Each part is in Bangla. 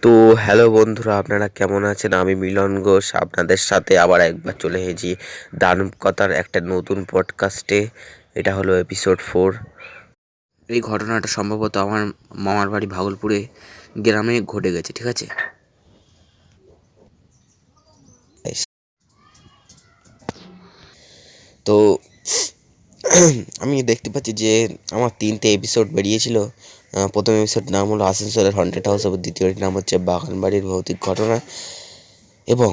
তো হ্যালো বন্ধুরা, আপনারা কেমন আছেন? আমি মিলন ঘোষ আপনাদের সাথে আবার একবার চলে এসেছি দানব কথার একটা নতুন পডকাস্টে। এটা হলো এপিসোড 4। এই ঘটনাটা সম্ভবত আমার মামার বাড়ি ভাগলপুরে গ্রামে ঘটে গেছে, ঠিক আছে? তো আমি দেখতে পাচ্ছি যে আমার 3টে এপিসোড বেরিয়েছিল। প্রথম এপিসোড নাম হলো আসানসোলের হন্টেড হাউস, এবং দ্বিতীয়টির নাম হচ্ছে বাগানবাড়ির ভৌতিক ঘটনা, এবং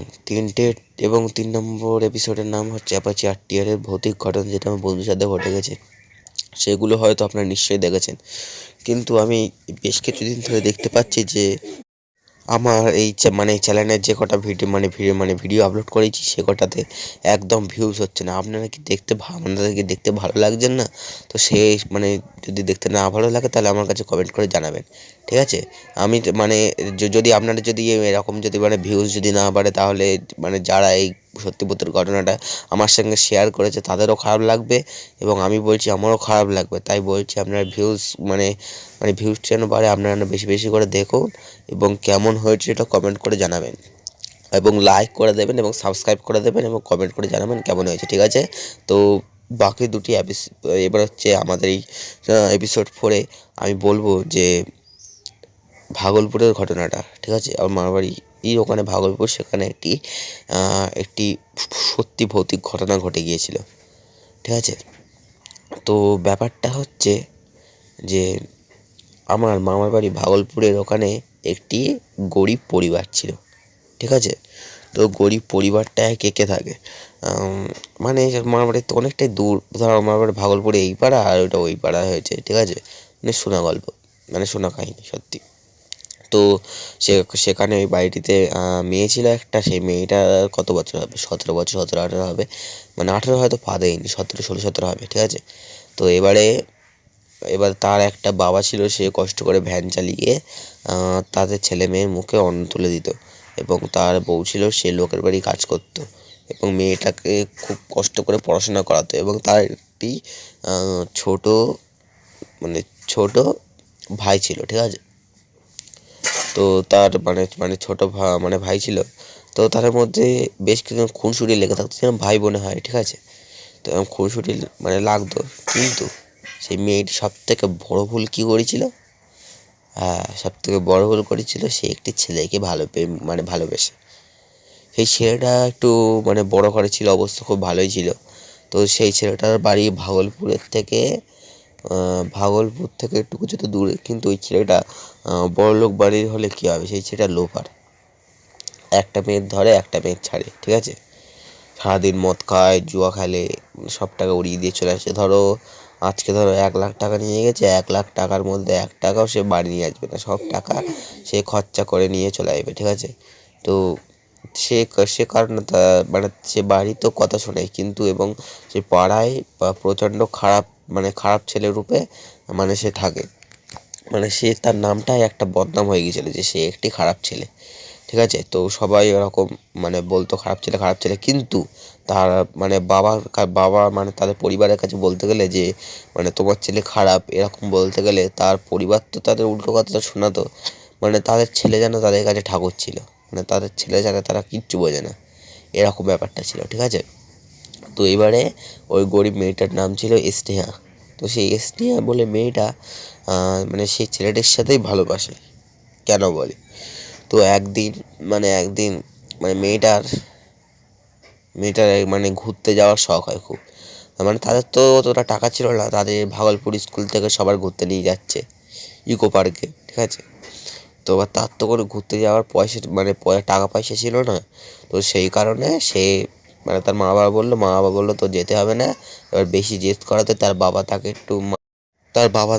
3 নম্বর এপিসোডের নাম হচ্ছে অ্যাপাচি আরটিআরের ভৌতিক ঘটনা, যেটা আমার বন্ধুর সাথে ঘটে গেছে। সেগুলো হয়তো আপনারা নিশ্চয়ই দেখেছেন, কিন্তু আমি বেশ কিছুদিন ধরে দেখতে পাচ্ছি যে আমার এই চ্যানেলের যে কটা ভিডিও আপলোড করেছি, সে কটাতে একদম ভিউজ হচ্ছে না। আপনাদের কি দেখতে ভালো লাগছে না? তো যদি দেখতে না ভালো লাগে, তাহলে আমার কাছে কমেন্ট করে জানাবেন, ঠিক আছে? আমি যদি আপনাদের যদি এরকম যদি ভিউজ যদি না বাড়ে, তাহলে যারা এই সত্যিপুত্রের ঘটনাটা আমার সঙ্গে শেয়ার করেছে তাদেরও খারাপ লাগবে, এবং আমি বলছি আমারও খারাপ লাগবে। তাই বলছি আপনারা ভিউজ ভিউজ যেন বাড়ে, আপনারা বেশি বেশি করে দেখুন, এবং কেমন হয়েছে এটা কমেন্ট করে জানাবেন, এবং লাইক করে দেবেন, এবং সাবস্ক্রাইব করে দেবেন, এবং কমেন্ট করে জানাবেন কেমন হয়েছে, ঠিক আছে? তো বাকি দুটি এবার হচ্ছে আমাদের এই এপিসোড 4-এ আমি বলবো যে ভাগলপুরের ঘটনাটা, ঠিক আছে? আমার মামার বাড়ি ওখানে ভাগলপুর, সেখানে একটি সত্যি ভৌতিক ঘটনা ঘটে গিয়েছিল, ঠিক আছে? তো ব্যাপারটা হচ্ছে যে আমার মামার বাড়ি ভাগলপুরের ওখানে একটি গরিব পরিবার ছিল, ঠিক আছে? তো গরিব পরিবারটায় কে কে থাকে? মামার বাড়ি তো অনেকটাই দূর। ধর আমার বাড়ি ভাগলপুরে এই পাড়া, আর ওটা ওই পাড়া হয়েছে, ঠিক আছে? শোনা গল্প, শোনা কাহিনী সত্যি। তো সেখানে ওই বাড়িটিতে মেয়ে ছিল একটা। সেই মেয়েটার কত বছর হবে? 17 বছর, 17-18 হবে। 18 হয়তো পা দেয়নি, 17, 16, 17 হবে, ঠিক আছে? তো এবার তার একটা বাবা ছিল, সে কষ্ট করে ভ্যান চালিয়ে তাদের ছেলে মেয়ের মুখে অন্ন তুলে দিত, এবং তার বউ ছিল, সে লোকের বাড়ি কাজ করতো, এবং মেয়েটাকে খুব কষ্ট করে পড়াশোনা করাতো, এবং তার একটি ছোট ছোট ভাই ছিল, ঠিক আছে? তো তার ছোট ভাই ছিল। তো তার মধ্যে বেশ কিছু খুনসুটি লেগে থাকতো, যেন ভাই বোনে হয়, ঠিক আছে? তো এরকম খুনসুটি লাগতো। কিন্তু সেই মেয়েটি সব থেকে বড় ভুল কী করেছিল? হ্যাঁ, সব থেকে বড় ভুল করেছিল, সে একটি ছেলেকে ভালোবেসে। সেই ছেলেটা একটু বড় ঘরে ছিল, অবস্থা খুব ভালোই ছিল। তো সেই ছেলেটার বাড়ি ভাগলপুর থেকে একটু কিছুটা দূরে, কিন্তু ওই ছেলেটা বড়লোক বাড়ির হলে কী হবে, সেই ছেলেটা লোফার। একটা মেয়ের ধরে, একটা মেয়ের ছাড়ে, ঠিক আছে? সারাদিন মদ খায়, জুয়া খেলে, সব টাকা উড়িয়ে দিয়ে চলে আসে। আজকে 1 লাখ টাকা নিয়ে গেছে, 1 লাখ টাকার মধ্যে 1 টাকাও সে বাড়ি নিয়ে আসবে না, সব টাকা সে খরচা করে নিয়ে চলে আসবে, ঠিক আছে? তো সে কারণে সে বাড়ি তো কথা শোনায়, কিন্তু এবং সে পাড়ায় প্রচণ্ড খারাপ ছেলে রূপে সে থাকে। তার নামটাই একটা বদনাম হয়ে গিয়েছিল যে সে একটি খারাপ ছেলে, ঠিক আছে? তো সবাই ওরকম বলতো খারাপ ছেলে, খারাপ ছেলে। কিন্তু তার বাবা তাদের পরিবারের কাছে বলতে গেলে যে তোমার ছেলে খারাপ, এরকম বলতে গেলে তার পরিবার তো তাদের উল্টো কথাটা শোনাতো। তাদের ছেলে যেন তাদের কাছে ঠাকুর ছিল, তাদের ছেলে যেন তারা কিচ্ছু বোঝে না, এরকম ব্যাপারটা ছিল, ঠিক আছে? তো এবারে ওই গরিব মেয়েটার নাম ছিল স্নেহা। তো সেই স্নেহা বলে মেয়েটা সেই ছেলেটির সাথেই ভালোবাসে। কেন বলে? তো একদিন মেয়েটার ঘুরতে যাওয়ার শখ হয় খুব। তাদের তো অতটা টাকা ছিল না, তাদের ভাগলপুর স্কুল থেকে সবার ঘুরতে নিয়ে যাচ্ছে ইকো পার্কে, ঠিক আছে? তো এবার তার তো কোনো ঘুরতে যাওয়ার টাকা পয়সা ছিল না। তো সেই কারণে সে তার মা বাবা বললো তো যেতে হবে না। এবার বেশি জেদ করাতে তার বাবা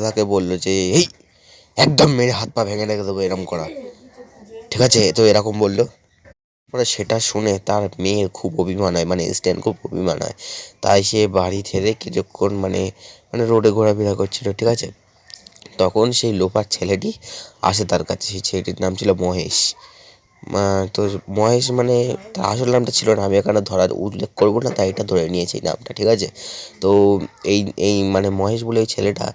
তাকে বললো যে এই একদম মেরে হাত পা ভেঙে রেখে দেবো, এরকম করা, ঠিক আছে? তো এরকম বললো। সেটা শুনে তার মেয়ের খুব অভিমান হয়, স্ট্যান খুব অভিমান হয়। তাই সে বাড়ি ছেড়ে কিছুক্ষণ রোডে ঘোরাফেরা করছিল, ঠিক আছে? তখন সেই লোপার ছেলেটি আসে তার কাছে। সেই ছেলেটির নাম ছিল মহেশ। তো মহেশ তার আসল নামটা ছিল না, আমি এখানে উল্লেখ করবো না, তাই এটা ধরে নিয়েছি নামটা, ঠিক আছে? তো এই এই মহেশ বলে ওই ছেলেটা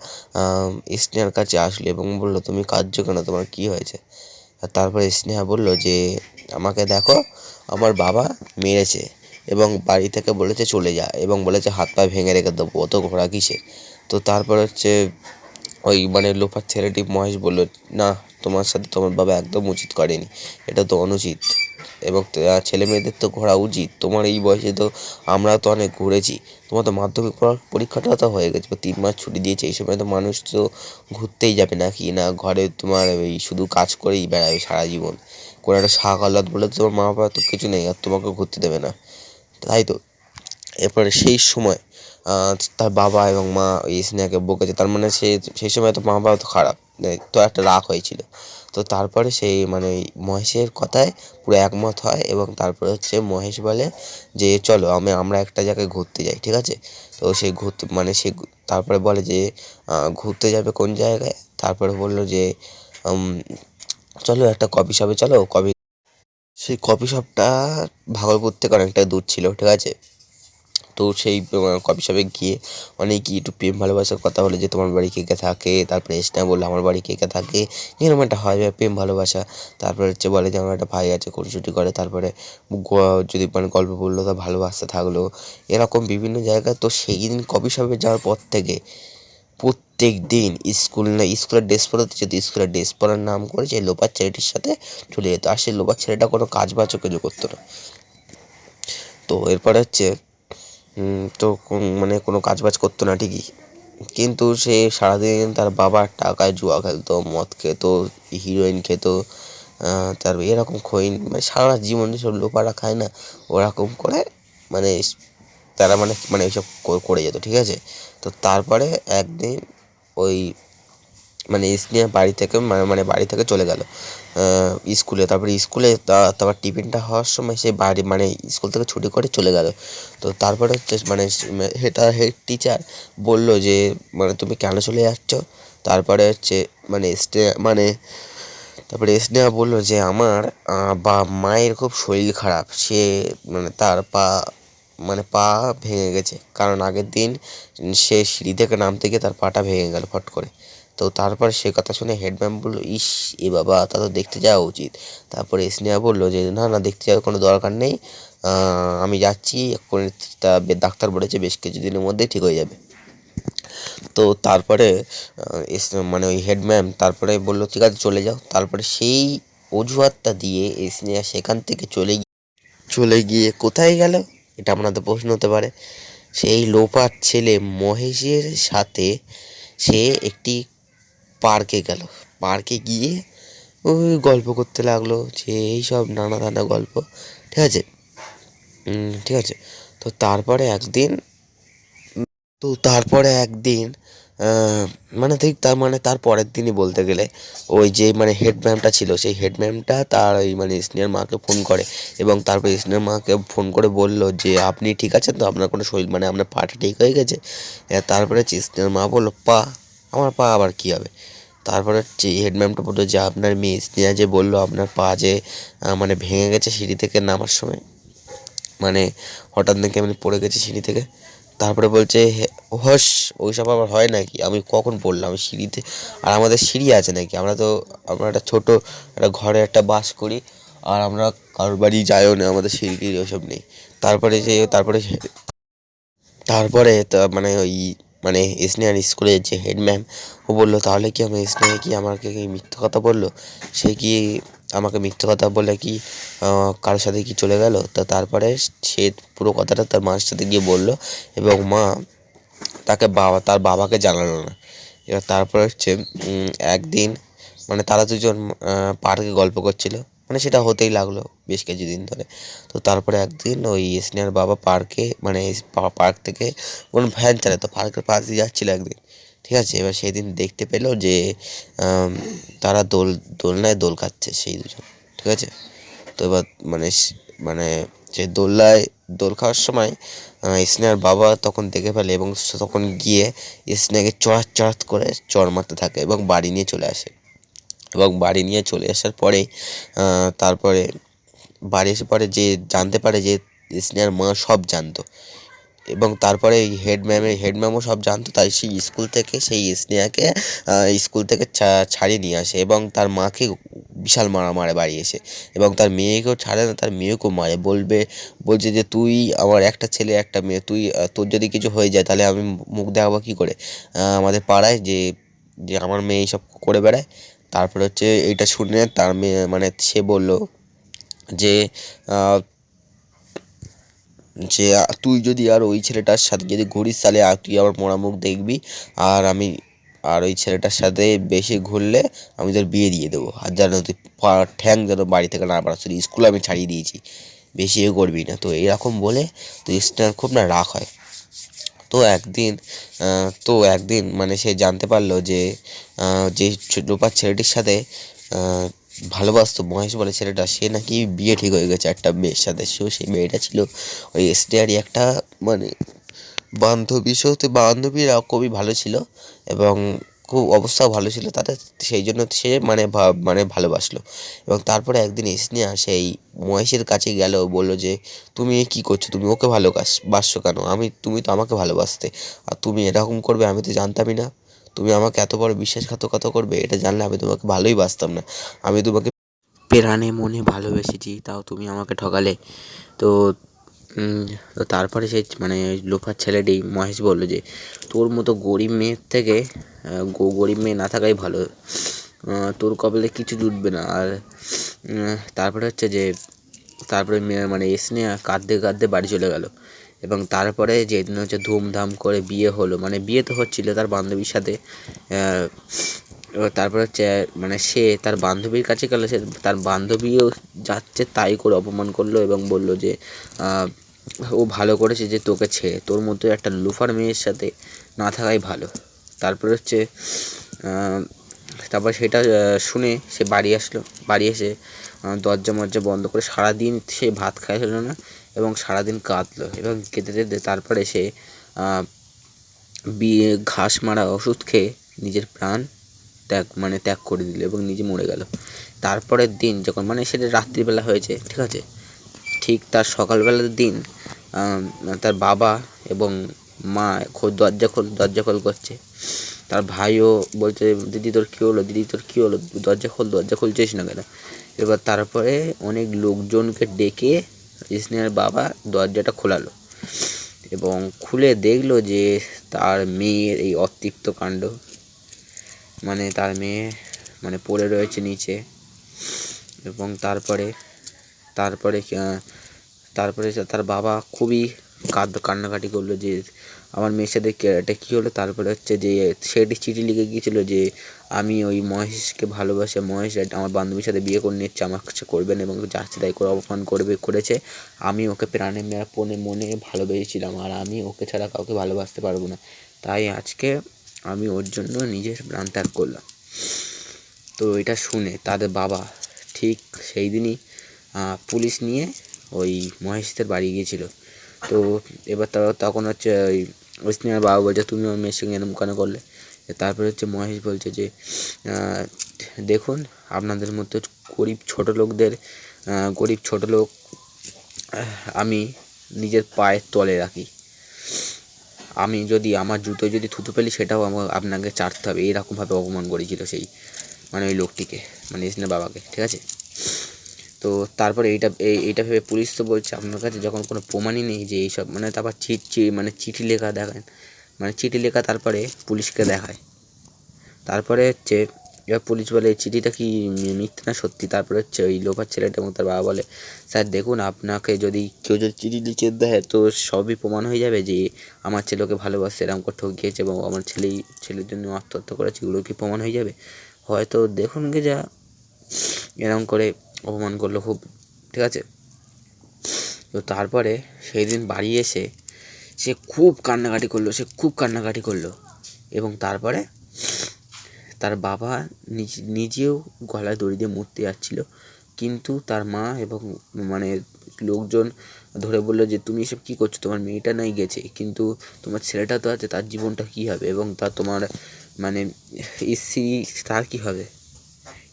স্নেহার কাছে আসলো এবং বললো তুমি কাঁদছো কেন, তোমার কী হয়েছে? আর তারপরে স্নেহা বলল যে আমাকে দেখো, আমার বাবা মেরেছে এবং বাড়ি থেকে বলেছে চলে যা, এবং বলেছে হাত পা ভেঙে রেখে দেবো, অত ঘোরা কিসের। তো তারপর হচ্ছে ওই লোফার ছেলেটি মহেশ বলল, না, তোমার সাথে তোমার বাবা একদম উচিত করেনি, এটা তো অনুচিত, এবং ছেলে মেয়েদের তো ঘোরা উচিত। তোমার এই বয়সে তো আমরা তো অনেক ঘুরেছি, তোমার তো মাধ্যমিক পরীক্ষাটাও তো হয়ে গেছে, 3 মাস ছুটি দিয়েছে, এই সময় তো মানুষ তো ঘুরতেই যাবে নাকি, না ঘরে তোমার ওই শুধু কাজ করেই বেড়াবে সারা জীবন। কোনো একটা শাক আহ্লাদ বলে তো তোমার মা বাবা তো কিছু নেই, আর তোমাকে ঘুরতে দেবে না, তাই তো। এরপরে সেই সময় তার বাবা এবং মা ওই স্নেহাকে বকেছে, তার মানে সেই সময় তো মা বাবা তো খারাপ, তো একটা রাগ হয়েছিল। তো তারপরে সেই মহেশের কথায় পুরো একমত হয়, এবং তারপরে হচ্ছে মহেশ বলে যে চলো আমরা একটা জায়গায় ঘুরতে যাই, ঠিক আছে। তো সে ঘুরতে তারপরে বলে যে ঘুরতে যাবে কোন জায়গায়, তারপরে বললো যে চলো একটা কফি শপে চলো। সেই কফি শপটা ভাগলপুর থেকে অনেকটা দূর ছিল, ঠিক আছে। তো সেই কফি শপে গিয়ে অনেকেই একটু প্রেম ভালোবাসার কথা বলে যে তোমার বাড়ি কে কে থাকে, তারপরে স্নেহা বললো আমার বাড়ি কে কে থাকে, এরকম একটা হয় প্রেম ভালোবাসা। তারপরে হচ্ছে বলে যে আমার একটা ভাই আছে, খুনসুটি করে, তারপরে যদি গল্প বললো তা ভালোবাসতে থাকলো, এরকম বিভিন্ন জায়গায়। তো সেই দিন কফি শপে যাওয়ার পর থেকে প্রত্যেক দিন স্কুলের ড্রেস পরাতে যেত, স্কুলের ড্রেস পরার নাম করে যে লোপার ছেলেটির সাথে চলে যেত, আর সেই লোপার ছেলেটা কোনো কাজ বাজও কিছু করতো না। তো এরপরে হচ্ছে তো কোনো কাজ বাজ করতো না ঠিকই, কিন্তু সে সারাদিন তার বাবার টাকায় জুয়া খেলতো, মদ খেতো, হিরোইন খেতো, তারপর এরকম সারা জীবন যেসব লোপারা খায় না, ওরকম করে মানে তারা এইসব করে যেত, ঠিক আছে। তো তারপরে একদিন ওই স্নেহা বাড়ি থেকে চলে গেল স্কুলে, তারপরে স্কুলে তারপর টিফিনটা হওয়ার সময় সে বাড়ি স্কুল থেকে ছুটি করে চলে গেল। তো তারপরে হচ্ছে হেড টিচার বললো যে তুমি কেন চলে যাচ্ছ। তারপরে হচ্ছে তারপরে স্নেহা বললো যে আমার মায়ের খুব শরীর খারাপ, সে তার পা ভেঙে গেছে, কারণ আগের দিন সে সিঁড়ি থেকে নামতে গিয়ে তার পাটা ভেঙে গেল ফট করে। তো তারপর সে কথা শুনে হেডম্যাম বললো, ইস, এ বাবা, তা তো দেখতে যাওয়া উচিত। তারপরে স্নেহা বললো যে না না, দেখতে যাওয়ার কোনো দরকার নেই, আমি যাচ্ছি এক্ষুনি, তা ডাক্তার বলেছে বেশ কিছুদিনের মধ্যেই ঠিক হয়ে যাবে। তো তারপরে ওই হেডম্যাম তারপরে বললো ঠিক আছে চলে যাও। তারপরে সেই অজুহাতটা দিয়ে স্নেহা সেখান থেকে চলে গিয়ে কোথায় গেল, এটা আপনাদের প্রশ্ন হতে পারে। সেই লোপার ছেলে মহেশের সাথে সে একটি পার্কে গেল, পার্কে গিয়ে ওই গল্প করতে লাগলো, যে এইসব নানা গল্প, ঠিক আছে। ঠিক আছে। তো তারপরে একদিন ঠিক তার পরের দিনই বলতে গেলে, ওই যে হেড ম্যামটা ছিল, সেই হেড ম্যামটা তার ওই স্নেহার মাকে ফোন করে, এবং তারপরে স্নেহার মাকে ফোন করে বলল যে আপনি ঠিক আছেন তো, আপনার কোনো শরীর আপনার পাটা ঠিক হয়ে গেছে। তারপরে স্নেহার মা বললো আমার পা আবার কী হবে। তারপরে হচ্ছে হেড ম্যামটা বললো যে আপনার মেয়ে স্নেহা যে বললো আপনার পা যে ভেঙে গেছে সিঁড়ি থেকে নামার সময়, হঠাৎ নাকি পড়ে গেছে সিঁড়ি থেকে। তারপরে বলছে হস, ওইসব আবার হয় নাকি, আমি কখন পড়লাম সিঁড়িতে, আর আমাদের সিঁড়ি আছে নাকি, আমরা একটা ছোটো একটা ঘরে একটা বাস করি, আর আমরা কারোর বাড়ি যাইও না, আমাদের সিঁড়ি ওইসব নেই। তারপরে ওই স্নেহার স্কুলের যে হেড ম্যাম, ও বললো তাহলে কি স্নেহা কি আমাকে কি মিথ্যে কথা বললো, সে কি আমাকে মিথ্যে কথা বলে কি কারোর সাথে কি চলে গেল। তো তারপরে সে পুরো কথাটা তার মার সাথে গিয়ে বললো, এবং মা তার বাবাকে জানালো না। এবার তারপরে হচ্ছে একদিন তারা দুজন পার্কে গল্প করছিল, সেটা হতেই লাগলো বেশ কিছুদিন ধরে। তো তারপরে একদিন ওই স্নেহার বাবা পার্ক থেকে কোনো ভ্যান চালাতো, পার্কের পাশ দিয়ে যাচ্ছিলো একদিন, ঠিক আছে। এবার সেদিন দেখতে পেলো যে তারা দোলনায় দোল খাচ্ছে সেই দুজন, ঠিক আছে। তো এবার যে দোলনায় দোল খাওয়ার সময় স্নেহার বাবা তখন দেখে ফেলে, এবং তখন গিয়ে স্নেহাকে চড়াত করে চড় মারতে থাকে, এবং বাড়ি নিয়ে চলে আসে। এবং বাড়ি নিয়ে চলে আসার পরে তারপরে বাড়ি এসে পরে যে জানতে পারে যে স্নেহার মা সব জানতো, এবং তারপরে এই হেড ম্যামও সব জানতো, তাই সেই স্কুল থেকে সেই স্নেহাকে স্কুল থেকে ছাড়িয়ে নিয়ে আসে এবং তার মাকে বিশাল মারে বাড়ি এসে, এবং তার মেয়েকেও ছাড়ে না, তার মেয়েকেও মারে। বলছে যে তুই আমার একটা ছেলে একটা মেয়ে, তুই তোর যদি কিছু হয়ে যায় তাহলে আমি মুখ দেখাবো কী করে আমাদের পাড়ায়, যে যে আমার মেয়ে এইসব করে বেড়ায়। তারপরে হচ্ছে এইটা শুনে তার মেয়ে মানে সে বলল যে যে তুই যদি আর ওই ছেলেটার সাথে যদি ঘুরিস তাহলে তুই আমার মরা মুখ দেখবি, আর ওই ছেলেটার সাথে বেশি ঘুরলে আমি তোর বিয়ে দিয়ে দেবো, আর যেন তুই ঠ্যাং যেন বাড়ি থেকে না বাড়াস, তুই স্কুলে আমি ছাড়িয়ে দিয়েছি, বেশি এ করবি না। তো এরকম বলে তো স্নেহার খুব না রাগ হয়। তো একদিন মানে সে জানতে পারলো যে যে লোপার ছেলেটির সাথে ভালোবাসতো মহেশ বলে ছেলেটা, সে নাকি বিয়ে ঠিক হয়ে গেছে একটা মেয়ের সাথে। সেই মেয়েটা ছিল ওই এসডিআরই একটা মানে বান্ধবী। বান্ধবীরা খুবই ভালো ছিল এবং খুব অবস্থাও ভালো ছিল তাদের, সেই জন্য সে মানে ভালোবাসলো। এবং তারপরে একদিন স্নেহা সেই মহেশের কাছে গেল, বলল যে তুমি কি করছো, তুমি ওকে ভালোবাসছো কেন, তুমি তো আমাকে ভালোবাসতে, আর তুমি এরকম করবে আমি তো জানতামই না। তুমি আমাকে এত বড় বিশ্বাসঘাতকতা করবে, এটা জানলে আমি তোমাকে ভালোই বাসতাম না। আমি তোমাকে প্রাণে মনে ভালোবেসেছি, তাও তুমি আমাকে ঠকালে। তো তো তারপরে সেই মানে লোফার ছেলেটি মহেশ বলল যে তোর মতো গরিব মেয়ের থেকে গরিব মেয়ে না থাকাই ভালো, তোর কপালে কিছু জুটবে না। আর তারপরে হচ্ছে যে তারপরে মানে স্নেহা কাঁদতে কাঁদতে বাড়ি চলে গেল। এবং তারপরে যেদিন হচ্ছে ধুমধাম করে বিয়ে হলো, মানে বিয়ে তো হচ্ছিল তার বান্ধবীর সাথে। এবার তারপরে হচ্ছে মানে সে তার বান্ধবীর কাছে গেল, সে তার বান্ধবীও যাচ্ছে তাই করে অপমান করলো এবং বলল যে ও ভালো করেছে যে তোকে ছেড়ে, তোর মতো একটা লুফার মেয়ের সাথে না থাকাই ভালো। তারপরে হচ্ছে তারপর সেটা শুনে সে বাড়ি আসলো। বাড়ি এসে দরজা মরজা বন্ধ করে সারাদিন সে ভাত খাইছিল না এবং সারাদিন কাঁদলো এবং কেঁদে কেঁদে তারপরে সে ঘাস মারা ওষুধ খেয়ে নিজের প্রাণ ত্যাগ করে দিল এবং নিজে মরে গেল। তারপরের দিন যখন মানে সেটা রাত্রিবেলা হয়েছে, ঠিক আছে, ঠিক তার সকালবেলার দিন তার বাবা এবং মা দরজা খোল করছে। তার ভাইও বলছে দিদি তোর কী হলো, দিদি তোর কী হলো, দরজা খুলছিস না কেন। এবার তারপরে অনেক লোকজনকে ডেকে স্নেহার বাবা দরজাটা খোলালো এবং খুলে দেখলো যে তার মেয়ের এই অতৃপ্ত কাণ্ড, মানে তার মেয়ে মানে পড়ে রয়েছে নিচে। এবং তারপরে তারপরে তারপরে তার বাবা খুবই কান্নাকাটি করলো যে আমার মেয়ের সাথে এটা কী হলো। তারপরে হচ্ছে যে সেটি চিঠি লিখে গিয়েছিলো যে আমি ওই মহেশকে ভালোবাসে, মহেশ আমার বান্ধবীর সাথে বিয়ে করে নিচ্ছে, আমার কাছে করবেন এবং যাচ্ছে তাই করে অপমান করেছে। আমি ওকে প্রাণে মনে ভালোবেসেছিলাম, আর আমি ওকে ছাড়া কাউকে ভালোবাসতে পারবো না, তাই আজকে আমি ওর জন্য নিজের প্রাণ ত্যাগ করলাম। তো এটা শুনে তাদের বাবা ঠিক সেই দিনই পুলিশ নিয়ে ওই মহেশদের বাড়ি গিয়েছিল। তো এবার তখন হচ্ছে ওই স্নেহার বাবা বলছে তুমি ওর মেয়ের সঙ্গে এরকম কেন করলে। তারপরে হচ্ছে মহেশ বলছে যে দেখুন আপনাদের মতো গরিব ছোট লোক আমি নিজের পায়ের তলে রাখি, আমি যদি আমার জুতোয় যদি থুতু ফেলি সেটাও আপনাকে চাটতে হবে, এইরকমভাবে অপমান করেছিল সেই মানে ওই লোকটিকে, মানে স্নেহার বাবাকে, ঠিক আছে। তো তারপরে এইটা ভেবে পুলিশ তো বলছে আপনার কাছে যখন কোনো প্রমাণই নেই যে এইসব, মানে তারপর চিঠি লেখা দেখায়, মানে চিঠি লেখা তারপরে পুলিশকে দেখায়। তারপরে হচ্ছে এবার পুলিশ বলে এই চিঠিটা কি মিথ্যে না সত্যি। তারপরে হচ্ছে ওই লোকার ছেলেটা এবং তার বাবা বলে স্যার দেখুন আপনাকে যদি কেউ যদি চিঠি লিখে দেয় তো সবই প্রমাণ হয়ে যাবে যে আমার ছেলেকে ভালোবাসে, এরকম করে ঠকিয়েছে এবং আমার ছেলের জন্য আত্মহত্যা করেছে, এগুলো কি প্রমাণ হয়ে যাবে। হয়তো দেখুন গে যা এরকম করে অপমান করলো খুব, ঠিক আছে। তো তারপরে সেই দিন বাড়ি এসে সে খুব কান্নাকাটি করলো এবং তারপরে তার বাবা নিজেও গলায় দড়ি দিয়ে মরতে যাচ্ছিল, কিন্তু তার মা এবং মানে লোকজন ধরে বললো যে তুমি এসব কী করছো, তোমার মেয়েটা নাই গেছে কিন্তু তোমার ছেলেটা তো আছে, তার জীবনটা কী হবে এবং তোমার মানে স্ত্রী তার কী হবে,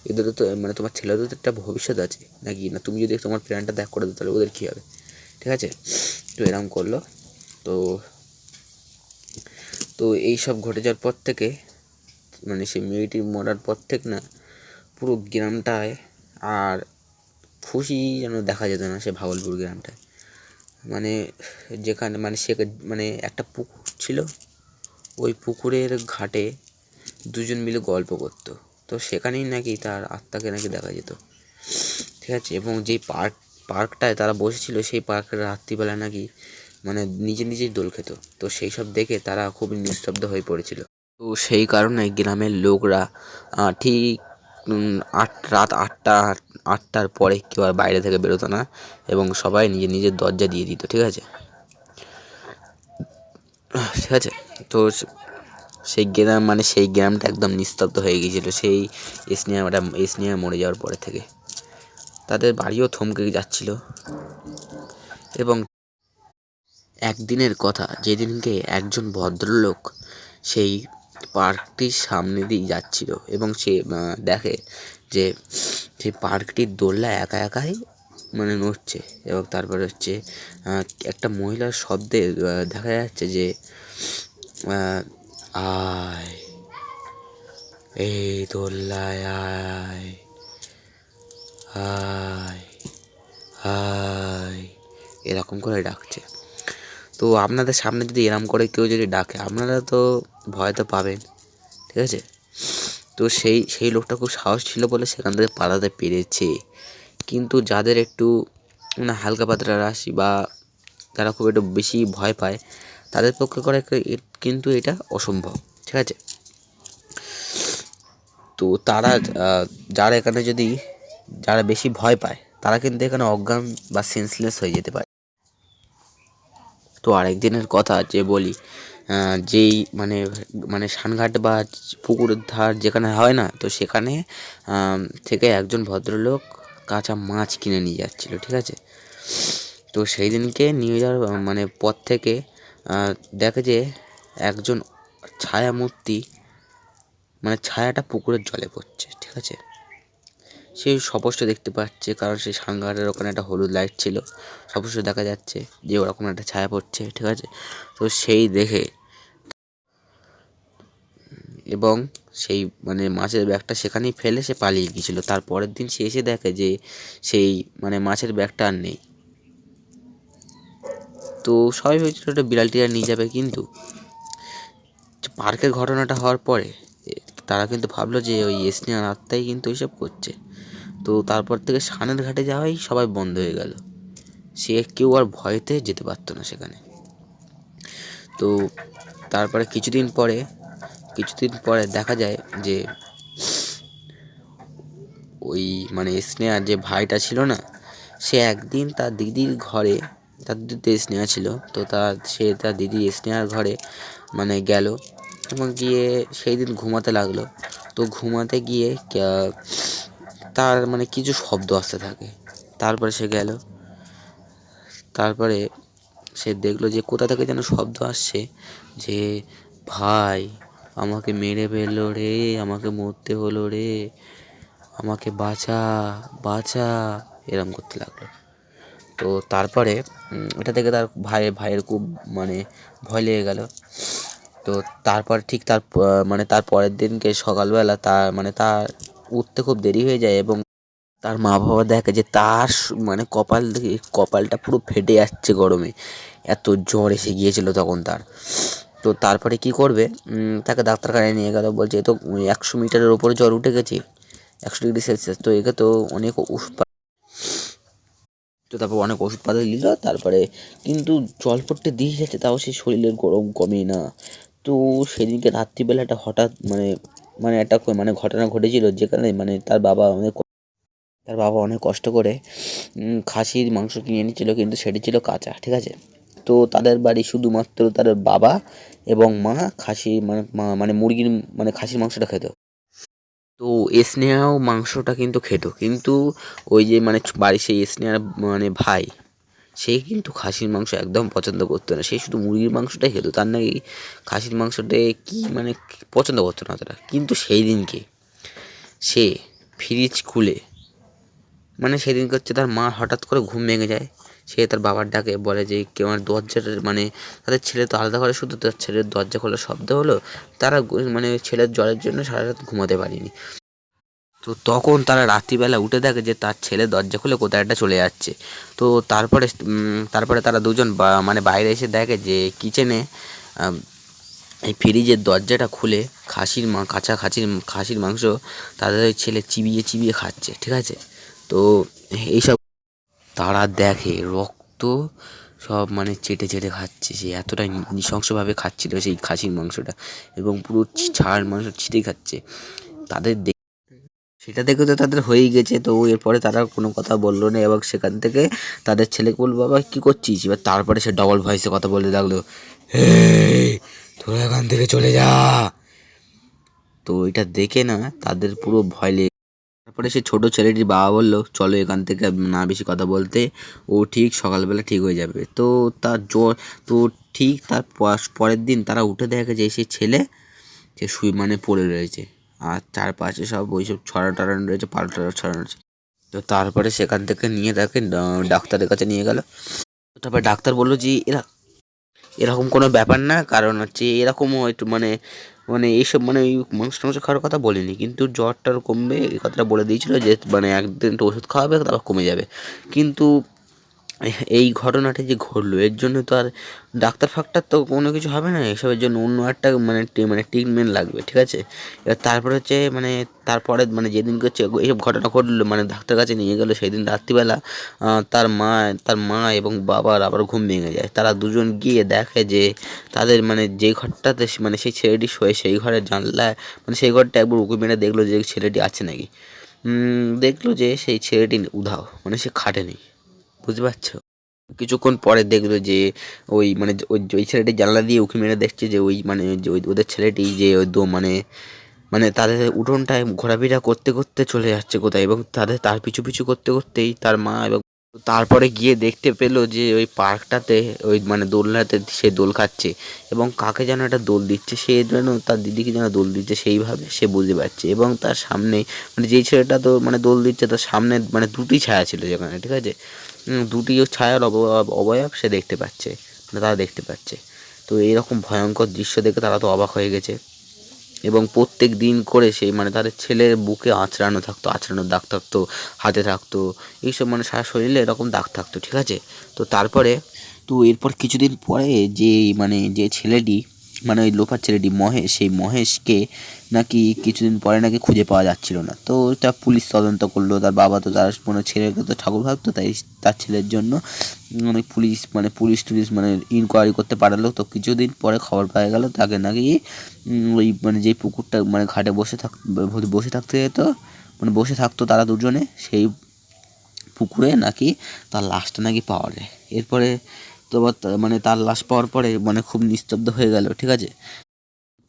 এদেরও তো মানে তোমার ছেলেরও তো একটা ভবিষ্যৎ আছে নাকি না, তুমি যদি তোমার প্ল্যানটা ত্যাগ করে দাও তাহলে ওদের কী হবে, ঠিক আছে। তো এরকম করলো। তো তো এইসব ঘটে যাওয়ার পর থেকে, মানে সেই মেয়েটি মরার পর থেকে না পুরো গ্রামটায় আর খুশি যেন দেখা যেত না সে ভাগলপুর গ্রামটায়। মানে যেখানে মানে সে মানে একটা পুকুর ছিল, ওই পুকুরের ঘাটে দুজন মিলে গল্প করতো। তো সেখানেই নাকি তার আত্মাকে নাকি দেখা যেত, ঠিক আছে। এবং যেই পার্কটায় তারা বসেছিল, সেই পার্কের রাত্রিবেলা নাকি মানে নিজেই দোল খেত। তো সেই সব দেখে তারা খুবই নিস্তব্ধ হয়ে পড়েছিল। তো সেই কারণে গ্রামের লোকরা ঠিক রাত 8টার পরে কেউ আর বাইরে থেকে বেরোতো না, এবং সবাই নিজের দরজা দিয়ে দিত, ঠিক আছে। ঠিক আছে, তো সেই গ্রাম মানে সেই গ্রামটা একদম নিস্তব্ধ হয়ে গিয়েছিল সেই স্নেহা মরে যাওয়ার পরে থেকে। তাদের বাড়িও থমকে যাচ্ছিল। এবং একদিনের কথা, যেদিনকে একজন ভদ্রলোক সেই পার্কটির সামনে দিয়ে যাচ্ছিল এবং সে দেখে যে সেই পার্কটির দোলনা একা একাই মানে নড়ছে, এবং তারপরে হচ্ছে একটা মহিলার শব্দে দেখা যাচ্ছে যে আয় এই দোলনায় আয় আয় আয়, এরকম করে ডাকছে। তো আপনাদের সামনে যদি এরম করে কেউ যদি ডাকে, আপনারা তো ভয় তো পাবেন, ঠিক আছে। তো সেই লোকটা খুব সাহস ছিল বলে সেখান থেকে পালাতে পেরেছে। কিন্তু যাদের একটু মানে হালকা পাতলা রাশি বা যারা খুব একটু বেশি ভয় পায়, তাদের পক্ষে করে কিন্তু এটা অসম্ভব, ঠিক আছে। তো তারা যারা এখানে যদি যারা বেশি ভয় পায়, তারা কিন্তু এখানে অজ্ঞান বা সেন্সলেস হয়ে যেতে পারে। তো আরেকদিনের কথা যে বলি, যেই মানে সানঘাট বা পুকুরের ধার যেখানে হয় না, তো সেখানে থেকে একজন ভদ্রলোক কাঁচা মাছ কিনে নিয়ে যাচ্ছিল, ঠিক আছে। তো সেই দিনকে নিয়ে যাওয়ার মানে পর থেকে দেখে যে একজন ছায়ামূর্তি মানে ছায়াটা পুকুরের জলে পড়ছে, ঠিক আছে। সে স্পষ্ট দেখতে পাচ্ছে, কারণ সেই সানঘাটের ওখানে একটা হলুদ লাইট ছিল, স্পষ্ট দেখা যাচ্ছে যে ওরকম একটা ছায়া পড়ছে, ঠিক আছে। তো সেই দেখে এবং সেই মানে মাছের ব্যাগটা সেখানেই ফেলে সে পালিয়ে গিয়েছিল। তার পরের দিন সে এসে দেখে যে সেই মানে মাছের ব্যাগটা আর নেই। তো সবাই ভেবেছিল ওটা বিড়ালটি আর নিয়ে যাবে, কিন্তু পার্কের ঘটনাটা হওয়ার পরে তারা কিন্তু ভাবলো যে ওই স্নেহার আত্মাই কিন্তু এইসব করছে। তো তারপর থেকে সানের ঘাটে যাওয়াই সবাই বন্ধ হয়ে গেল। সে কেউ আর ভয়তে যেতে পারতো না সেখানে। তো তারপরে কিছুদিন পরে দেখা যায় যে ওই মানে স্নেহার যে ভাইটা ছিল না, সে একদিন তার দিদির ঘরে, তার দিদিতে স্নেহা ছিল, তো তার দিদি স্নেহার ঘরে মানে গেল, এবং গিয়ে সেই দিন ঘুমাতে লাগলো। তো ঘুমাতে গিয়ে তার মানে কিছু শব্দ আসতে থাকে। তারপরে সে গেল, তারপরে সে দেখলো যে কোথা থেকে যেন শব্দ আসছে, যে ভাই আমাকে মেরে ফেললো রে, আমাকে মরতে হলো রে, আমাকে বাঁচা বাঁচা, এরম করতে লাগলো। তো তারপরে এটা থেকে তার ভাইয়ের খুব মানে ভয় লেগে গেল। তো তারপর ঠিক তার পরের দিনকে সকালবেলা তার উঠতে খুব দেরি হয়ে যায়, এবং তার মা বাবা দেখে যে তার মানে কপালটা পুরো ফেটে যাচ্ছে গরমে, এত জ্বর এসে গিয়েছিল তখন তার। তো তারপরে কি করবে, তাকে ডাক্তারখানায় নিয়ে গেল, বলছে এ তো 100 মিটারের ওপরে জ্বর উঠে গেছে, 100 ডিগ্রি সেলসিয়াস। তো একে তো অনেক ওষুধ তো তারপর অনেক ওষুধপাতি নিল, তারপরে কিন্তু জল পড়তে দিয়ে যাচ্ছে, তাও সে শরীরের গরম কমে না। তো সেদিনকে রাত্রিবেলাটা হঠাৎ মানে একটা মানে ঘটনা ঘটেছিল, যেখানে মানে তার বাবা অনেক কষ্ট করে খাসির মাংস কিনে এনেছিল, কিন্তু সেটি ছিল কাঁচা, ঠিক আছে। তো তাদের বাড়ি শুধুমাত্র তার বাবা এবং মা খাসি মানে মুরগির মানে খাসির মাংসটা খেত। তো স্নেহাও মাংসটা কিন্তু খেত, কিন্তু ওই যে মানে বাড়ি সেই স্নেহার মানে ভাই, সে কিন্তু খাসির মাংস একদম পছন্দ করতো না, সে শুধু মুরগির মাংসটাই খেত। তার নাকি খাসির মাংসটা কি মানে পছন্দ করতো না অতটা। কিন্তু সেই দিনকে সে ফ্রিজ খুলে মানে সেদিনকে হচ্ছে তার মা হঠাৎ করে ঘুম ভেঙে যায়। সে তার বাবার ডাকে বলে যে কেউ আমার দরজাটা মানে তাদের ছেলে তো আলাদা ঘরে, শুধু তার ছেলের দরজা খোলার শব্দ হলো। তারা মানে ছেলের জ্বরের জন্য সারা রাত ঘুমাতে পারেনি। তো তখন তারা রাত্রিবেলা উঠে দেখে যে তার ছেলে দরজা খুলে কোথায় একটা চলে যাচ্ছে। তো তারপরে তারা দুজন মানে বাইরে এসে দেখে যে কিচেনে এই ফ্রিজের দরজাটা খুলে কাঁচা খাসির মাংস তাদের ওই ছেলে চিবিয়ে চিবিয়ে খাচ্ছে, ঠিক আছে। তো এইসব তারা দেখে রক্ত সব মানে চেটে চেটে খাচ্ছে, সে এতটাই নৃশংসভাবে খাচ্ছিল সেই খাসির মাংসটা, এবং পুরো ছাড় মাংস ছিঁড়ে খাচ্ছে। তাদের সেটা দেখে তো তাদের হয়েই গেছে। তো এরপরে তারা কোনো কথা বললো না, এবং সেখান থেকে তাদের ছেলেকে বলবো, বাবা কী করছিস? এবার তারপরে সে ডবল ভয়েসে কথা বলতে লাগলো, এই তোরা এখান থেকে চলে যা। তো এটা দেখে না তাদের পুরো ভয় লেগে, তারপরে সে ছোট ছেলেটির বাবা বললো, চলো এখান থেকে না বেশি কথা বলতে, ও ঠিক সকালবেলা ঠিক হয়ে যাবে। তো তার জ্বর, তো ঠিক তার পরের দিন তারা উঠে দেখে যে সেই ছেলে যে মানে পড়ে রয়েছে, আর চারপাশে সব ওইসব ছড়ানো রয়েছে, পাল্টা ছড়ানো রয়েছে। তো তারপরে সেখান থেকে নিয়ে তাকে ডাক্তারের কাছে নিয়ে গেল। তারপরে ডাক্তার বললো যে এরকম কোনো ব্যাপার না, কারণ হচ্ছে এরকমও একটু মানে মানে এইসব মানে ওই মাংস টাংস খাওয়ার কথা বলিনি, কিন্তু জ্বরটার কমবে এই কথাটা বলে দিয়েছিল, যে মানে একদিন তো ওষুধ খাওয়াবে তারপর কমে যাবে। কিন্তু এই ঘটনাটি যে ঘটলো এর জন্য তো আর ডাক্তার ফাক্তার তো কোনো কিছু হবে না, এসবের জন্য অন্য একটা মানে ট্রিটমেন্ট লাগবে, ঠিক আছে। এবার তারপরে হচ্ছে মানে তারপরে মানে যেদিনকে হচ্ছে এইসব ঘটনা ঘটলো, মানে ডাক্তার কাছে নিয়ে গেলো, সেই দিন রাত্রিবেলা তার মা এবং বাবার আবার ঘুম ভেঙে যায়। তারা দুজন গিয়ে দেখে যে তাদের মানে যে ঘরটাতে মানে সেই ছেলেটি শোয়ে সেই ঘরের জানলায় মানে সেই ঘরটা একবার উঁকি মেরে দেখলো যে ছেলেটি আছে নাকি। দেখলো যে সেই ছেলেটি উধাও, মানে সে খাটে নেই, বুঝতে পারছো। কিছুক্ষণ পরে দেখলো যে ওই মানে ওই ছেলেটি জানলা দিয়ে উঁকি মেরে দেখছে যে ওই মানে যে ওদের ছেলেটি যে ওই মানে মানে তাদের উঠোনটায় ঘোরাফেরা করতে করতে চলে যাচ্ছে কোথায়, এবং তার পিছু পিছু করতে করতেই তার মা এবং তারপরে গিয়ে দেখতে পেলো যে ওই পার্কটাতে ওই মানে দোলনাতে সে দোল খাচ্ছে, এবং কাকে যেন একটা দোল দিচ্ছে, সে যেন তার দিদিকে যেন দোল দিচ্ছে, সেইভাবে সে বুঝতে পারছে। এবং তার সামনে মানে যেই ছেলেটা তো মানে দোল দিচ্ছে তার সামনে মানে দুটি ছায়া ছিল যেখানে, ঠিক আছে। দুটি ছায়ার অবয়ব সে দেখতে পাচ্ছে, মানে তারা দেখতে পাচ্ছে। তো এইরকম ভয়ঙ্কর দৃশ্য দেখে তারা তো অবাক হয়ে গেছে, এবং প্রত্যেক দিন করে সেই মানে তাদের ছেলের বুকে আঁচড়ানোর দাগ থাকতো, হাতে থাকতো, এইসব মানে সারা শরীরে এরকম দাগ থাকতো, ঠিক আছে। তো তারপরে তো এরপর কিছুদিন পরে যে ছেলেটি মানে ওই লোফার ছেলেটি মহেশ, সেই মহেশকে নাকি কিছুদিন পরে নাকি খুঁজে পাওয়া যাচ্ছিল না। তো তা পুলিশ তদন্ত করলো, তার বাবা তো তার মানে ছেলেকে তো ঠাকুর ভাবতো, তাই তার ছেলের জন্য মানে পুলিশ মানে ইনকোয়ারি করতে পারলো। তো কিছুদিন পরে খবর পাওয়া গেল তাকে নাকি ওই মানে যেই পুকুরটা মানে ঘাটে বসে থাকতে যেত, মানে বসে থাকতো তারা দুজনে, সেই পুকুরে নাকি তার লাশটা নাকি পাওয়া যায়। এরপরে তো মানে তার লাশ পাওয়ার পরে মানে খুব নিস্তব্ধ হয়ে গেল, ঠিক আছে।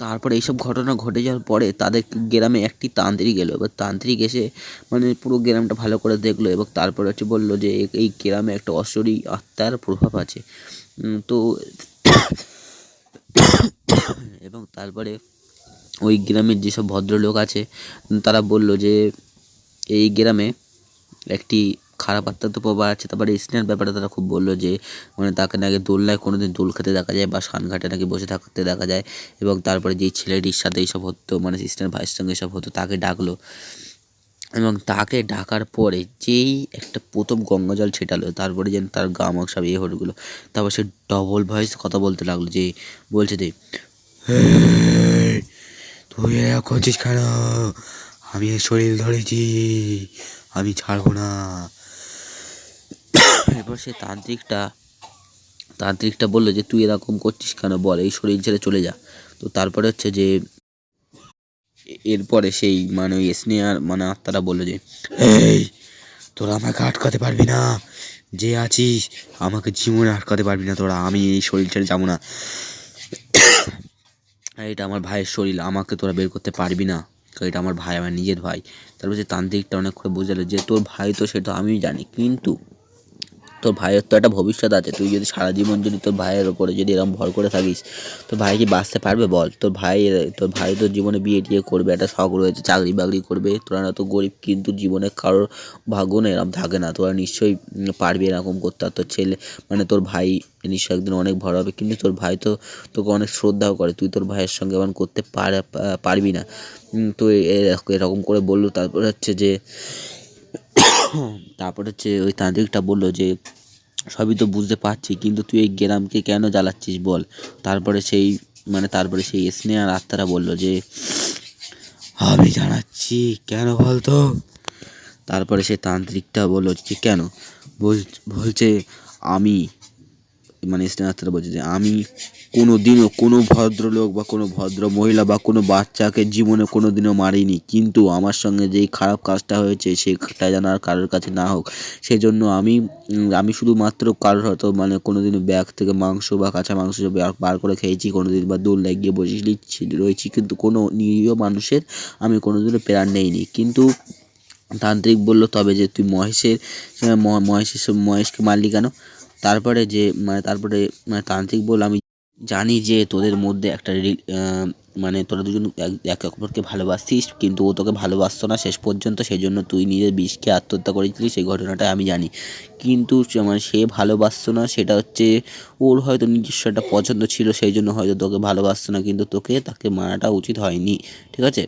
তারপরে এইসব ঘটনা ঘটে যাওয়ার পরে তাদের গ্রামে একটি তান্ত্রিক এলো। এবার তান্ত্রিক এসে মানে পুরো গ্রামটা ভালো করে দেখলো, এবং তারপরে হচ্ছে বললো যে এই গ্রামে একটা অশরী আত্মার প্রভাব আছে। তো এবং তারপরে ওই গ্রামের যেসব ভদ্রলোক আছে তারা বলল যে এই গ্রামে একটি খারাপ আত্মার তো প্রভাব আছে। তারপরে স্নেহার ব্যাপারে তারা খুব বললো যে মানে তাকে নাকি দোলনায় কোনো দিন দোল খেতে দেখা যায়, বা সানঘাটে নাকি বসে থাকতে দেখা যায়। এবং তারপরে যেই ছেলেটির সাথে এইসব হতো মানে স্নেহার ভাইয়ের সঙ্গে এসব হতো, তাকে ডাকলো, এবং তাকে ডাকার পরে যেই একটা প্রথম গঙ্গা জল ছেটালো, তারপরে যেন তার গা মাখ সব হয়ে গেলো। তারপর সে ডবল ভয়েস কথা বলতে লাগলো, যে বলছে যে তুই এরকম করছিস কেন? আমি এর শরীর ধরেছি, আমি ছাড়বো না। এরপর সে তান্ত্রিকটা বললো যে তুই এরকম করছিস কেন, বল, এই শরীর ছেড়ে চলে যা। তো তারপরে হচ্ছে যে এরপরে সেই মানে ওই স্নেহার মানে আত্মারা বললো যে এই তোরা আমাকে আটকাতে পারবি না, যে আছিস আমাকে জীবনে আটকাতে পারবি না তোরা, আমি এই শরীর ছেড়ে যাবো না, এটা আমার ভাইয়ের শরীর, আমাকে তোরা বের করতে পারবি না, এটা আমার ভাই, আমার নিজের ভাই। তারপর যে তান্ত্রিকটা অনেক করে বোঝালো যে তোর ভাই তো সেটা আমি জানি, কিন্তু তোর ভাইয়ের তো একটা ভবিষ্যৎ আছে। তুই যদি সারা জীবন যদি তোর ভাইয়ের ওপরে যদি এরকম ভর করে থাকিস, তোর ভাই কি বাঁচতে পারবে বল? তোর ভাই তোর জীবনে বিয়ে টিয়ে করবে, একটা শখ রয়েছে, চাকরি বাকরি করবে। তোরা তো গরিব, কিন্তু জীবনে কারোর ভাগ্য না এরকম থাকে না। তোরা নিশ্চয়ই পারবি এরকম করতে। আর তোর ছেলে মানে তোর ভাই নিশ্চয়ই একদিন অনেক বড় হবে, কিন্তু তোর ভাই তো তোকে অনেক শ্রদ্ধাও করে। তুই তোর ভাইয়ের সঙ্গে এমন করতে পারবি না। তো এরকম করে বললো। তারপর হচ্ছে ওই তান্ত্রিকটা বলল যে সবই তো বুঝতে পারছি, কিন্তু তুই এই গ্রামকে কেন জ্বালাচ্ছিস বল? তারপরে সেই স্নেহার আত্মারা বলল যে আমি জানাচ্ছি কেন বলতো। তারপরে সেই তান্ত্রিকটা বলল যে কেন? বলছে আমি স্নেহাত্মারা বলছে যে আমি কোনো দিনও কোনো ভদ্রলোক বা কোনো ভদ্র মহিলা বা কোনো বাচ্চাকে জীবনে কোনো দিনও মারিনি, কিন্তু আমার সঙ্গে যেই খারাপ কাজটা হয়েছে সেটা যেন আর কারোর কাছে না হোক, সেজন্য আমি শুধুমাত্র কারোর হয়তো কোনো দিন ব্যাগ থেকে মাংস বা কাঁচা মাংস বার করে খেয়েছি কোনো দিন, বা দোল লাগিয়ে বসে রয়েছি, কিন্তু কোনো নিরীহ মানুষের আমি কোনো দিনও প্রাণ নেইনি। কিন্তু তান্ত্রিক বলল তবে যে তুই মহেশকে মারলি কেন? তারপরে তান্ত্রিক বলল আমি জানি যে তোদের মধ্যে একটা তোরা দুজন একে অপরকে ভালোবাসতিস, কিন্তু ও তোকে ভালোবাসতো না শেষ পর্যন্ত, সেই জন্য তুই নিজের বিষ খেয়ে আত্মহত্যা করেছিলি। সেই ঘটনাটা আমি জানি, কিন্তু সে ভালোবাসতো না, সেটা হচ্ছে ওর হয়তো নিজস্ব একটা পছন্দ ছিল, সেই জন্য হয়তো তোকে ভালোবাসতো না, কিন্তু তাকে মারাটা উচিত হয়নি। ঠিক আছে,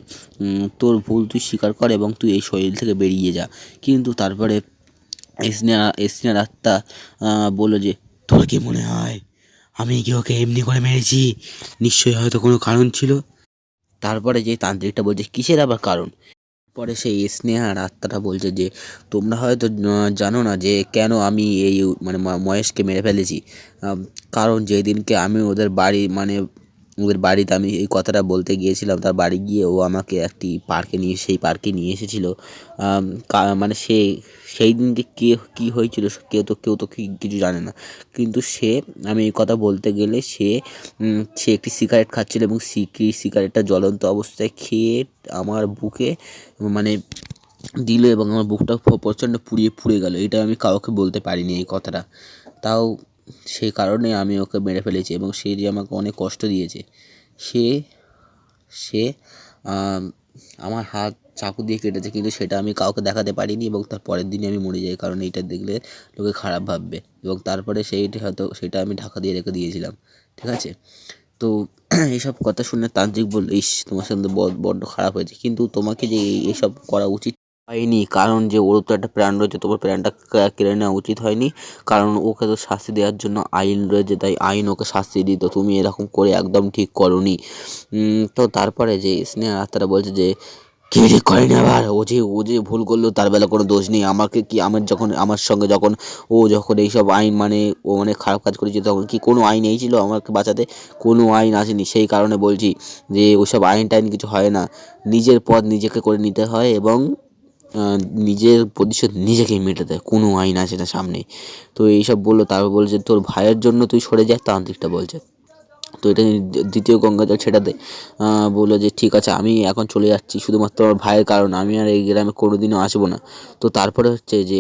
তোর ভুল তুই স্বীকার কর এবং তুই এই শরীর থেকে বেরিয়ে যা। কিন্তু তারপরে স্নেহার আত্মা বললো যে তোর কি মনে হয় আমি কি ওকে এমনি করে মেরেছি? নিশ্চয়ই হয়তো কোনো কারণ ছিল। তারপরে যে তান্ত্রিকটা বলছে কিসের আবার কারণ? পরে সেই স্নেহার আত্মাটা বলছে যে তোমরা হয়তো জানো না যে কেন আমি এই মহেশকে মেরে ফেলেছি। কারণ যেদিনকে আমি ওদের বাড়িতে আমি এই কথাটা বলতে গিয়েছিলাম, তার বাড়ি গিয়ে ও আমাকে সেই পার্কে নিয়ে এসেছিলো। সেই দিনকে কী হয়েছিল কেউ তো কিছু জানে না, কিন্তু আমি এই কথা বলতে গেলে সে একটি সিগারেট খাচ্ছিল এবং সিগারেটটা জ্বলন্ত অবস্থায় খেয়ে আমার বুকে মানে দিল এবং আমার বুকটা প্রচণ্ড পুড়ে গেল। এটা আমি কাউকে বলতে পারিনি এই কথাটা, তাও সেই কারণে আমি ওকে মেরে ফেলেছি এবং সে যে আমাকে অনেক কষ্ট দিয়েছে। সে সে আমার হাত চাকু দিয়ে কেটেছে, কিন্তু সেটা আমি কাউকে দেখাতে পারিনি এবং তার পরের দিনই আমি মরে যাই, কারণ এইটা দেখলে লোকে খারাপ ভাববে। এবং তারপরে সেটা আমি ঢাকা দিয়ে রেখে দিয়েছিলাম। ঠিক আছে, তো এইসব কথা শুনে তান্ত্রিক বলল ইস তোমার সঙ্গে বড্ড খারাপ হয়েছে, কিন্তু তোমাকে যে এইসব করা উচিত হয়নি, কারণ যে ওর তো একটা প্রাণ রয়েছে, তোমার প্রাণটা কেড়ে নেওয়া উচিত হয়নি, কারণ ওকে তো শাস্তি দেওয়ার জন্য আইন রয়েছে, তাই আইন ওকে শাস্তি দিত, তুমি এরকম করে একদম ঠিক করোনি। তো তারপরে যে স্নেহার আত্মারা বলছে যে কে ঠিক করেনি আবার? ও যে ভুল করলো তার বেলা কোনো দোষ নেই। আমাকে কি আমার সঙ্গে যখন এইসব আইন ও খারাপ কাজ করেছে, তখন কি কোনো আইন ছিল আমাকে বাঁচাতে? কোনো আইন আসেনি। সেই কারণে বলছি যে ওইসব আইন টাইন কিছু হয় না, নিজের পথ নিজেকে করে নিতে হয় এবং নিজের প্রতিশোধ নিজেকেই মেটাতে হয়, কোনো আইন আসে না সামনে। তো এইসব বললো, তারপর বলছে তোর ভাইয়ের জন্য তুই সরে যা, তান্ত্রিকটা বলছে। তো এটা দ্বিতীয় গঙ্গা জল ছেটাতে বললো যে ঠিক আছে আমি এখন চলে যাচ্ছি, শুধুমাত্র আমার ভাইয়ের কারণ আমি আর এই গ্রামে কোনোদিনও আসবো না। তো তারপরে হচ্ছে যে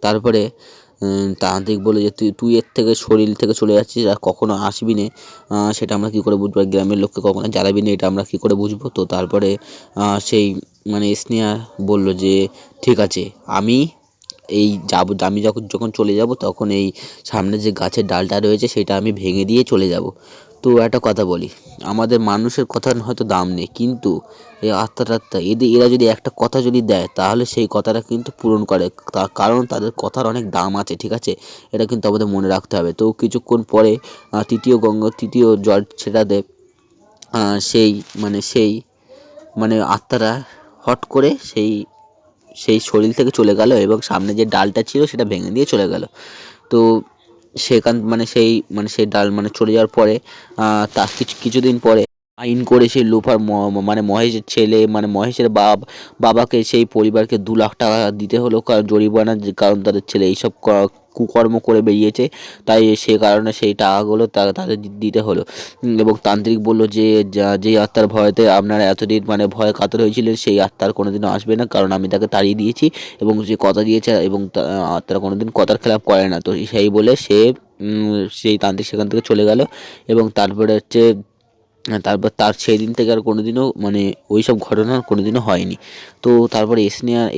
তারপরে তান্ত্রিক বলে যে তুই এর থেকে শরীর থেকে চলে যাচ্ছিস আর কখনো আসবি না, সেটা আমরা কী করে বুঝবো? গ্রামের লোককে কখনো জ্বালাবি না, এটা আমরা কী করে বুঝবো? তো তারপরে সেই স্নেহা বলল যে ঠিক আছে আমি যখন চলে যাব তখন এই সামনে যে গাছের ডালটা রয়েছে সেটা আমি ভেঙে দিয়ে চলে যাব। তো একটা কথা বলি, আমাদের মানুষের কথার হয়তো দাম নেই, কিন্তু এই আত্মা এরা যদি একটা কথা যদি দেয় তাহলে সেই কথাটা কিন্তু পূরণ করে, কারণ তাদের কথার অনেক দাম আছে। ঠিক আছে, এটা কিন্তু আমাদের মনে রাখতে হবে। তো কিছুক্ষণ পরে তৃতীয় জল ছেটাতে সেই সেই আত্মারা হট করে সেই শরীর থেকে চলে গেল এবং সামনে যে ডালটা ছিল সেটা ভেঙে দিয়ে চলে গেল। তো সেই ডাল চলে যাওয়ার পরে তার কিছুদিন পরে আইন করে সেই লোফার মানে মহেশের ছেলে মানে মহেশের বাবাকে সেই পরিবারকে 2 লাখ টাকা দিতে হলো, কারণ জরিমানা, কারণ তাদের ছেলে এইসব কুকর্ম করে বেরিয়েছে, তাই সে কারণে সেই টাকাগুলো তাদের দিতে হলো। এবং তান্ত্রিক বলল যে যেই আত্মার ভয়েতে আপনারা এতদিন মানে ভয়ে কাতর হয়েছিলেন সেই আত্মার কোনোদিনও আসবে না, কারণ আমি তাকে তাড়িয়ে দিয়েছি এবং যে কথা দিয়েছে এবং আত্মারা কোনোদিন কথার খেলাপ করে না। তো সেই বলে সেই তান্ত্রিক সেখান থেকে চলে গেল এবং তারপরে হচ্ছে তারপর তার সেই দিন থেকে আর কোনোদিনও মানে ওই সব ঘটনা কোনোদিনও হয়নি। তো তারপরে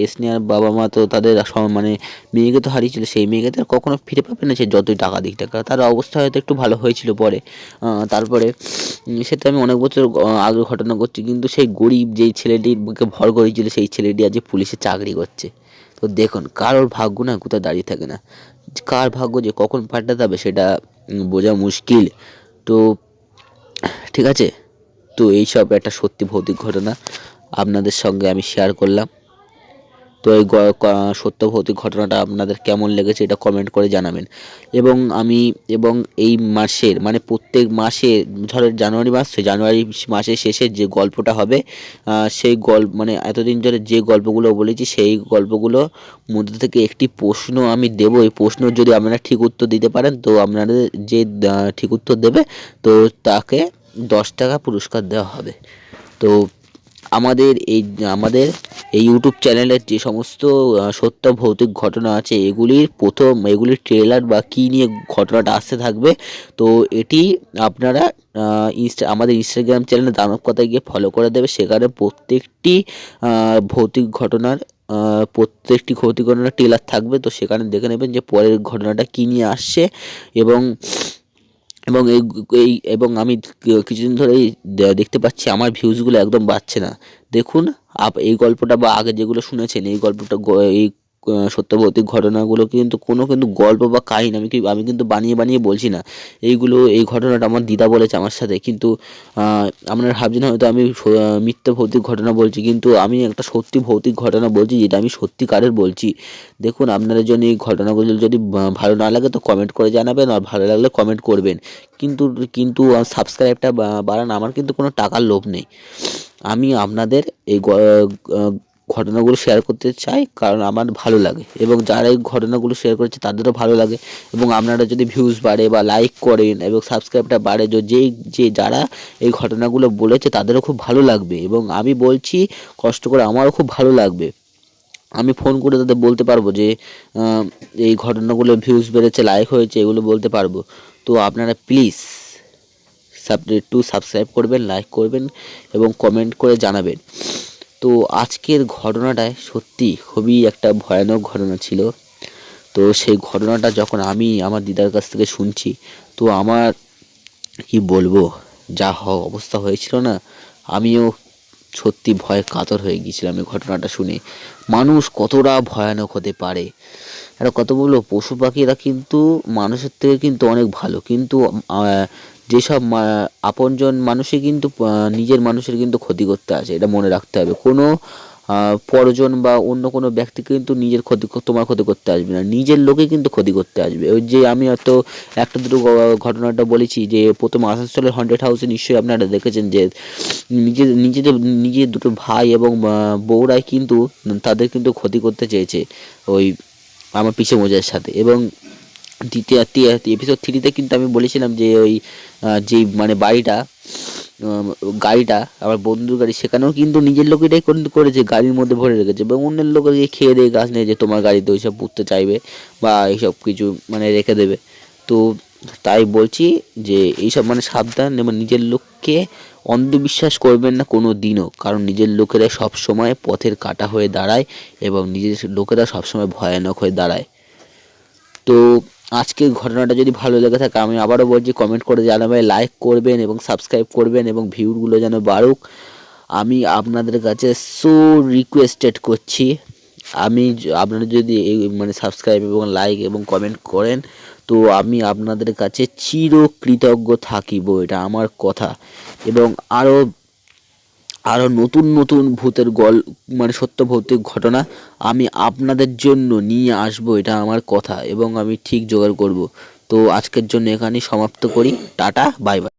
এসনেহার বাবা মা তো তাদের মানে মেয়েকে তো হারিয়েছিল, সেই মেয়েকে তো আর কখনো ফিরে পাবে না, সে যতই টাকা দিক টাকা। তার অবস্থা হয়তো একটু ভালো হয়েছিল পরে, তারপরে সেটা আমি অনেক বছর আগের ঘটনা করছি, কিন্তু সেই গরিব যেই ছেলেটির বুকে ভর করেছিল সেই ছেলেটি আজ পুলিশে চাকরি করছে। তো দেখুন কারোর ভাগ্য না কোথাও দাঁড়িয়ে থাকে না, কার ভাগ্য যে কখন পাল্টাতে হবে সেটা বোঝা মুশকিল। তো ঠিক আছে, তো এইসব একটা সত্যি ভৌতিক ঘটনা আপনাদের সঙ্গে আমি শেয়ার করলাম। তো এই সত্য ভৌতিক ঘটনাটা আপনাদের কেমন লেগেছে এটা কমেন্ট করে জানাবেন। এবং এই মাসের মানে প্রত্যেক মাসে, ধরো জানুয়ারি মাস, জানুয়ারি মাসের শেষে যে গল্পটা হবে, সেই গল্প মানে এতদিন ধরে যে গল্পগুলো বলেছি সেই গল্পগুলো মধ্যে থেকে একটি প্রশ্ন আমি দেব। এই প্রশ্ন যদি আপনারা ঠিক উত্তর দিতে পারেন, তো আপনাদের যে ঠিক উত্তর দেবে তো তাকে 10 টাকা পুরস্কার দেওয়া হবে। তো আমাদের এই ইউটিউব চ্যানেলের যে সমস্ত সত্য ভৌতিক ঘটনা আছে, এগুলির ট্রেলার বা কী নিয়ে ঘটনাটা আসতে থাকবে, তো এটি আপনারা আমাদের ইনস্টাগ্রাম চ্যানেলে দানব কথায় গিয়ে ফলো করে দেবে। সেখানে প্রত্যেকটি ভৌতিক ঘটনার ট্রেলার থাকবে। তো সেখানে দেখে নেবেন যে পরের ঘটনাটা কী নিয়ে আসছে। এবং এবং এই এই এবং আমি কিছুদিন ধরেই দেখতে পাচ্ছি আমার ভিউজগুলো একদম বাড়ছে না। দেখুন এই গল্পটা বা আগে যেগুলো শুনেছেন এই গল্পটা এই সত্য ভৌতিক ঘটনাগুলো কিন্তু গল্প বা কাহিনী আমি কিন্তু বানিয়ে বলছি না। এই ঘটনাটা আমার দিদা বলেছে আমার সাথে, কিন্তু আপনারা ভাবছেন হয়তো আমি মিথ্যে ভৌতিক ঘটনা বলছি, কিন্তু আমি একটা সত্যি ভৌতিক ঘটনা বলছি যেটা আমি সত্যিকারের বলছি। দেখুন আপনাদের জন্য এই ঘটনাগুলো যদি ভালো না লাগে তো কমেন্ট করে জানাবেন, আর ভালো লাগলে কমেন্ট করবেন, কিন্তু সাবস্ক্রাইবটা বাড়ান। আমার কিন্তু কোনো টাকার লোভ নেই, আমি আপনাদের এই ঘটনাগুলো শেয়ার করতে চাই কারণ আমার ভালো লাগে, এবং যারা এই ঘটনাগুলো শেয়ার করেছে তাদেরও ভালো লাগে। এবং আপনারা যদি ভিউজ বাড়ে বা লাইক করেন এবং সাবস্ক্রাইবটা বাড়ে, যারা এই ঘটনাগুলো বলেছে তাদেরও খুব ভালো লাগবে, এবং আমি বলছি কষ্ট করে আমারও খুব ভালো লাগবে। আমি ফোন করে তাদের বলতে পারবো যে এই ঘটনাগুলো ভিউজ বেড়েছে, লাইক হয়েছে, এগুলো বলতে পারবো। তো আপনারা প্লিজ সাবস্ক্রাইব করবেন, লাইক করবেন এবং কমেন্ট করে জানাবেন। তো আজকের ঘটনাটায় সত্যি খুবই একটা ভয়ানক ঘটনা ছিল। তো সেই ঘটনাটা যখন আমি আমার দিদার কাছ থেকে শুনছি, তো আমার কি বলবো, যা অবস্থা হয়েছিল না, আমিও সত্যি ভয়ে কাতর হয়ে গিয়েছিলাম এই ঘটনাটা শুনে। মানুষ কতটা ভয়ানক হতে পারে, একটা কথা বলবো, পশু পাখিরা কিন্তু মানুষের থেকে কিন্তু অনেক ভালো, কিন্তু যেসব আপনজন মানুষই কিন্তু নিজের মানুষের কিন্তু ক্ষতি করতে আসে, এটা মনে রাখতে হবে। কোনো পরজন বা অন্য কোনো ব্যক্তি কিন্তু তোমার ক্ষতি করতে আসবে না, নিজের লোকে কিন্তু ক্ষতি করতে আসবে। ওই যে আমি হয়তো একটা দুটো ঘটনাটা বলেছি যে প্রথম আসানসোলের হন্টেড হাউসে নিশ্চয়ই আপনারা দেখেছেন যে নিজের দুটো ভাই এবং বউরাই কিন্তু তাদের কিন্তু ক্ষতি করতে চেয়েছে ওই আমার পিসে মজার সাথে। এবং দ্বিতীয় এপিসোড 3-তে কিন্তু আমি বলেছিলাম যে ওই যেই মানে গাড়িটা আমার বন্ধুর গাড়ি, সেখানেও কিন্তু নিজের লোকেরাই করেছে, গাড়ির মধ্যে ভরে রেখেছে, এবং অন্যের লোকের খেয়ে দিয়ে গাছ নিয়ে যে তোমার গাড়িতে ওইসব পুঁততে চাইবে বা এইসব কিছু মানে রেখে দেবে। তো তাই বলছি যে এইসব মানে সাবধান, এবং নিজের লোককে অন্ধবিশ্বাস করবেন না কোনো দিনও, কারণ নিজের লোকেরা সবসময় পথের কাঁটা হয়ে দাঁড়ায় এবং নিজের লোকেরা সবসময় ভয়ানক হয়ে দাঁড়ায়। তো আজকের ঘটনাটা যদি ভালো লেগে থাকে, আমি আবারও বলছি কমেন্ট করে জানাবেন, লাইক করবেন এবং সাবস্ক্রাইব করবেন, এবং ভিউগুলো যেন বাড়ুক। আমি আপনাদের কাছে রিকোয়েস্টেড করছি, আপনারা যদি এই মানে সাবস্ক্রাইব এবং লাইক এবং কমেন্ট করেন, তো আমি আপনাদের কাছে চিরকৃতজ্ঞ থাকিব, এটা আমার কথা। এবং আরও নতুন ভূতের মানে সত্য ভৌতিক ঘটনা আমি আপনাদের জন্য নিয়ে আসবো, এটা আমার কথা, এবং আমি ঠিক জোগাড় করব। তো আজকের জন্য এখানেই সমাপ্ত করি। Tata, bye bye.